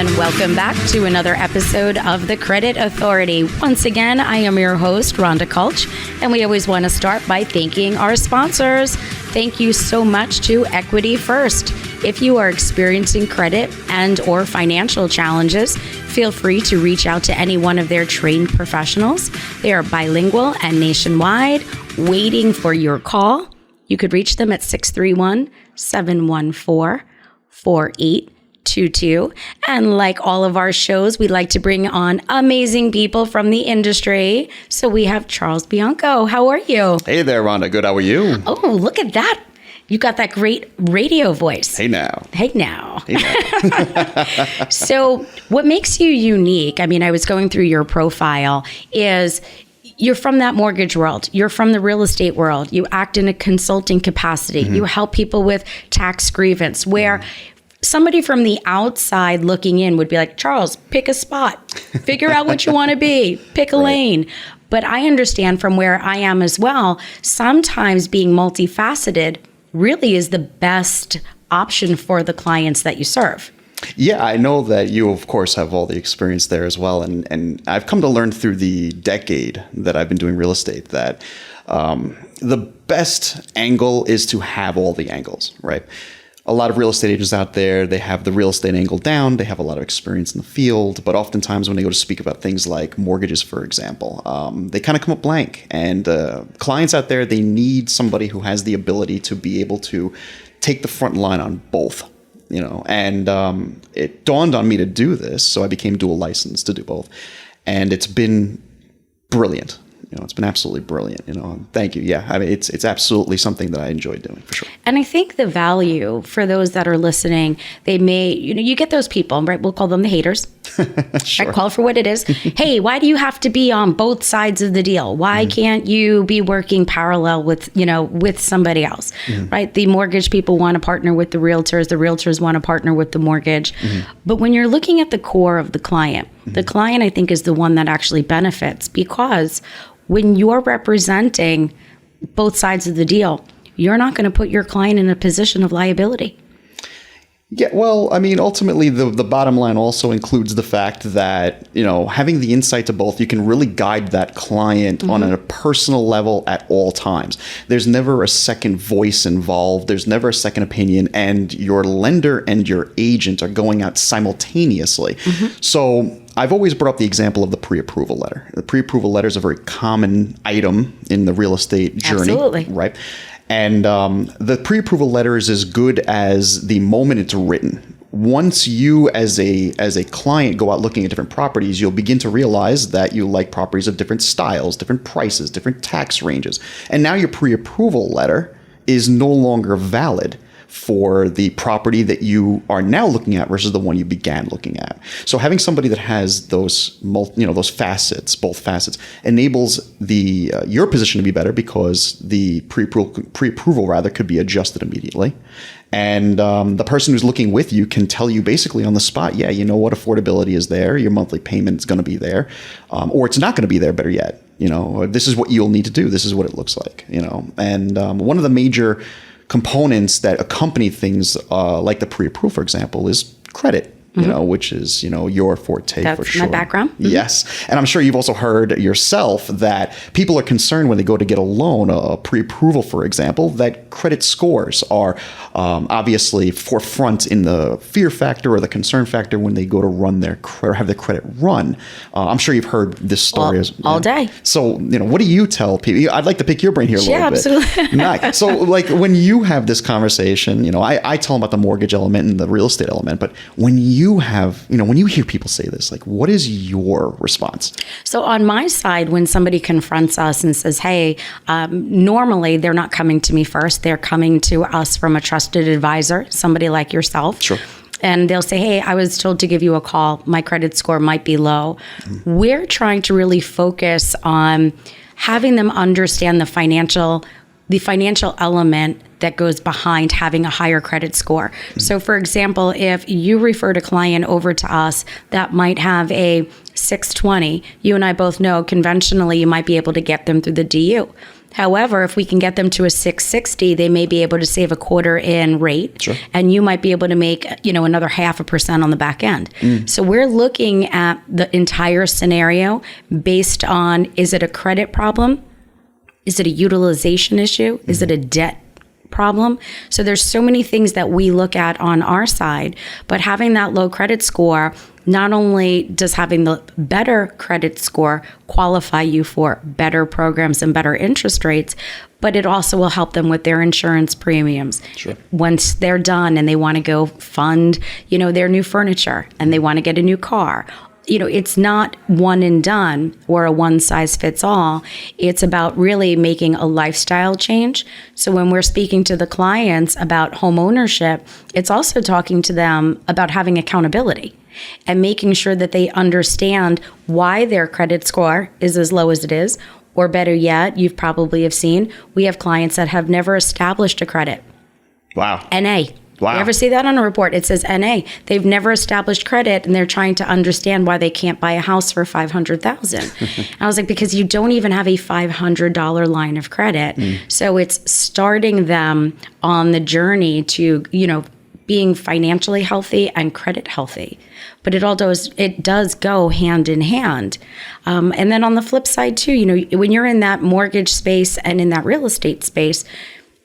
And welcome back to another episode of The Credit Authority. Once again, I am your host, Rhonda Kulch, and we always want to start by thanking our sponsors. Thank you so much to Equity First. If you are experiencing credit and or financial challenges, feel free to reach out to any one of their trained professionals. They are bilingual and nationwide, waiting for your call. You could reach them at 631-714-4822. And like all of our shows, we like to bring on amazing people from the industry. So we have Charles Bianco. How are you? Hey there, Rhonda. Good. How are you? Oh, look at that. You got that great radio voice. Hey now. Hey now. Hey now. So what makes you unique, I mean, I was going through your profile, is you're from that mortgage world. You're from the real estate world. You act in a consulting capacity. Mm-hmm. You help people with tax grievance, where somebody from the outside looking in would be like, Charles, pick a spot, figure out what you want to be, pick a lane. But I understand from where I am as well, sometimes being multifaceted really is the best option for the clients that you serve. Yeah, I know that you, of course, have all the experience there as well. And I've come to learn through the decade that I've been doing real estate that the best angle is to have all the angles, right? A lot of real estate agents out there, they have the real estate angle down. They have a lot of experience in the field. But oftentimes when they go to speak about things like mortgages, for example, they kind of come up blank. And clients out there, they need somebody who has the ability to be able to take the front line on both. And it dawned on me to do this. So I became dual licensed to do both. And it's been brilliant. It's been absolutely brilliant. Thank you. Yeah, I mean, it's absolutely something that I enjoy doing for sure. And I think the value for those that are listening, they may, you get those people, right? We'll call them the haters. Sure. I call it for what it is. Hey, why do you have to be on both sides of the deal? Why can't you be working parallel with somebody else, right? The mortgage people want to partner with the realtors want to partner with the mortgage. But when you're looking at the core of the client, I think is the one that actually benefits, because when you're representing both sides of the deal, you're not going to put your client in a position of liability. Yeah, well, I mean, ultimately, the bottom line also includes the fact that, having the insight to both, you can really guide that client on a personal level at all times. There's never a second voice involved. There's never a second opinion. And your lender and your agent are going out simultaneously. So I've always brought up the example of the pre-approval letter. The pre-approval letter is a very common item in the real estate journey. Absolutely. Right? And the pre-approval letter is as good as the moment it's written. Once you, as a client, go out looking at different properties, you'll begin to realize that you like properties of different styles, different prices, different tax ranges. And now your pre-approval letter is no longer valid for the property that you are now looking at versus the one you began looking at. So having somebody that has those those facets, both facets, enables your position to be better, because the pre-approval rather could be adjusted immediately. And the person who's looking with you can tell you basically on the spot, yeah, you know what, affordability is there, your monthly payment is going to be there, or it's not going to be there, better yet. This is what you'll need to do. This is what it looks like. And one of the major components that accompany things like the pre-approval, for example, is credit. Which is, your forte. That's for sure. my background. Yes. And I'm sure you've also heard yourself that people are concerned when they go to get a loan, a pre-approval, for example, that credit scores are obviously forefront in the fear factor or the concern factor when they go to run their credit or have their credit run. I'm sure you've heard this story all day. So, what do you tell people? I'd like to pick your brain here a little bit. Yeah, absolutely. Nice. So, like when you have this conversation, I tell them about the mortgage element and the real estate element, but when you when you hear people say this, like, what is your response? So on my side, when somebody confronts us and says, hey, normally they're not coming to me first. They're coming to us from a trusted advisor, somebody like yourself. Sure. And they'll say, hey, I was told to give you a call. My credit score might be low. We're trying to really focus on having them understand the financial element that goes behind having a higher credit score. So for example, if you referred a client over to us that might have a 620, you and I both know conventionally you might be able to get them through the DU. However, if we can get them to a 660, they may be able to save a quarter in rate. Sure. And you might be able to make, another 0.5% on the back end. So we're looking at the entire scenario based on, is it a credit problem? Is it a utilization issue? Is it a debt problem? So there's so many things that we look at on our side, but having that low credit score, not only does having the better credit score qualify you for better programs and better interest rates, but it also will help them with their insurance premiums. Sure. Once they're done and they want to go fund, their new furniture and they want to get a new car. It's not one and done or a one size fits all. It's about really making a lifestyle change. So when we're speaking to the clients about home ownership, it's also talking to them about having accountability and making sure that they understand why their credit score is as low as it is. Or better yet, you've probably have seen, we have clients that have never established a credit. Wow. NA. Wow. You ever see that on a report? It says NA. They've never established credit and they're trying to understand why they can't buy a house for $500,000. I was like, because you don't even have a $500 line of credit. So it's starting them on the journey to, being financially healthy and credit healthy. But it does go hand in hand. And then on the flip side too, when you're in that mortgage space and in that real estate space,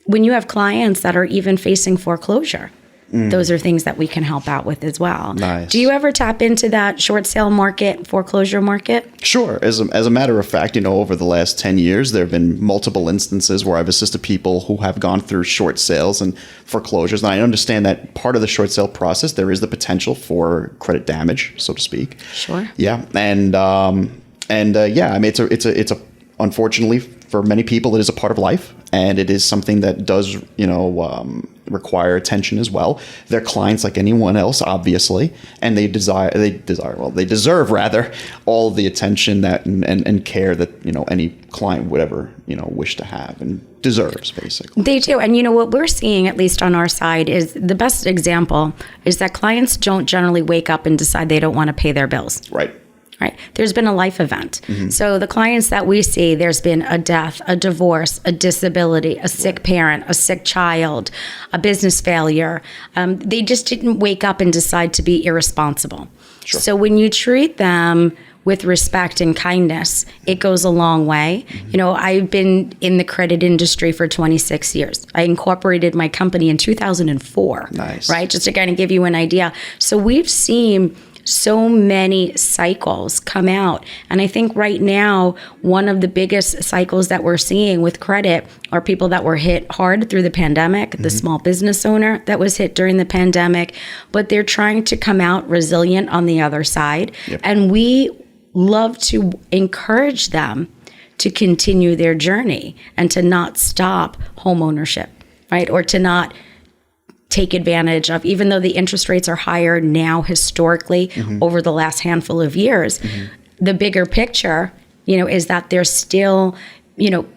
when you have clients that are even facing foreclosure, those are things that we can help out with as well. Nice. Do you ever tap into that short sale market, foreclosure market? Sure. As a matter of fact, over the last 10 years, there have been multiple instances where I've assisted people who have gone through short sales and foreclosures. And I understand that part of the short sale process, there is the potential for credit damage, so to speak. Sure. Yeah. And yeah, I mean, it's a unfortunately for many people, it is a part of life, and it is something that does, require attention as well. They're clients like anyone else, obviously, and they deserve rather all the attention that and care that any client would ever wish to have and deserves, basically. They do, and what we're seeing, at least on our side, is the best example is that clients don't generally wake up and decide they don't want to pay their bills. Right. Right. There's been a life event. So the clients that we see, there's been a death, a divorce, a disability, a sick parent, a sick child, a business failure. They just didn't wake up and decide to be irresponsible. Sure. So when you treat them with respect and kindness, it goes a long way. I've been in the credit industry for 26 years. I incorporated my company in 2004. Nice. Right? Just to kind of give you an idea. So we've seen so many cycles come out. And I think right now, one of the biggest cycles that we're seeing with credit are people that were hit hard through the pandemic, the small business owner that was hit during the pandemic, but they're trying to come out resilient on the other side. Yep. And we love to encourage them to continue their journey and to not stop home ownership, right? Or to not take advantage of, even though the interest rates are higher now historically over the last handful of years, the bigger picture, is that they're still,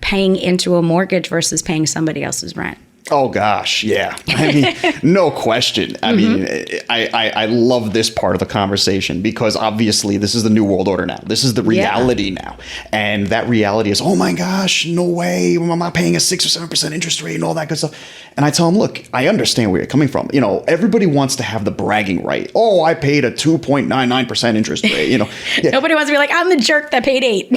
paying into a mortgage versus paying somebody else's rent. Oh gosh, yeah. I mean, no question. I mean, I love this part of the conversation because obviously this is the new world order now. This is the reality now. And that reality is, oh my gosh, no way. I'm not paying a 6 or 7% interest rate and all that good stuff. And I tell them, look, I understand where you're coming from. Everybody wants to have the bragging right. Oh, I paid a 2.99% interest rate. Yeah. Nobody wants to be like, I'm the jerk that paid 8.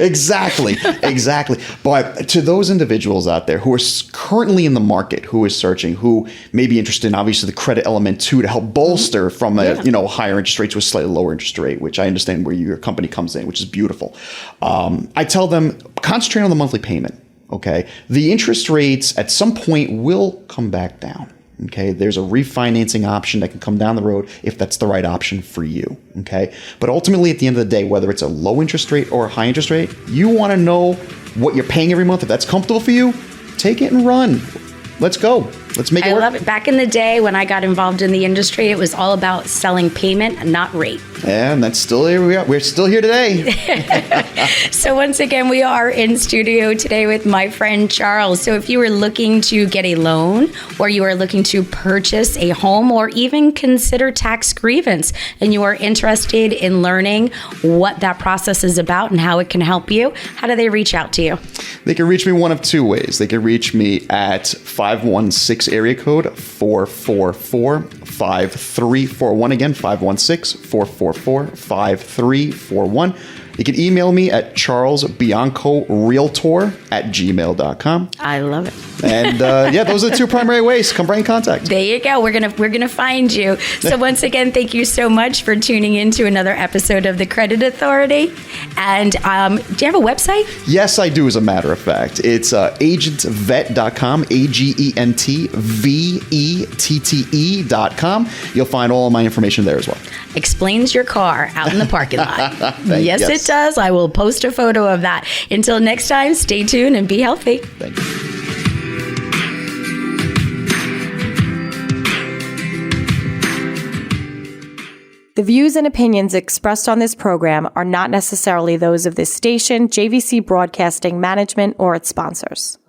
Exactly. But to those individuals out there who are currently in the market, who is searching, who may be interested in obviously the credit element too, to help bolster from a higher interest rate to a slightly lower interest rate, which I understand where your company comes in, which is beautiful. I tell them, concentrate on the monthly payment. Okay. The interest rates at some point will come back down. Okay. There's a refinancing option that can come down the road if that's the right option for you. Okay. But ultimately, at the end of the day, whether it's a low interest rate or a high interest rate, you want to know what you're paying every month. If that's comfortable for you, take it and run. Let's go. Let's make it I work. love it. Back in the day when I got involved in the industry, it was all about selling payment, not rate. And that's still here we are. We're still here today. So once again, we are in studio today with my friend Charles. So if you were looking to get a loan, or you are looking to purchase a home, or even consider tax grievance, and you are interested in learning what that process is about and how it can help you, how do they reach out to you? They can reach me one of two ways. They can reach me at 516 area code 444-5341. Again, 516-444-5341. You can email me at charlesbiancorealtor@gmail.com. I love it. And those are the two primary ways. Come right in contact. There you go. We're gonna find you. So once again, thank you so much for tuning in to another episode of the Credit Authority. And do you have a website? Yes, I do, as a matter of fact. It's agentvet.com, AGENTVETTE.com. You'll find all of my information there as well. Explains your car out in the parking lot. Yes, yes. it does. I will post a photo of that. Until next time, stay tuned and be healthy. Thank you. The views and opinions expressed on this program are not necessarily those of this station, JVC Broadcasting Management, or its sponsors.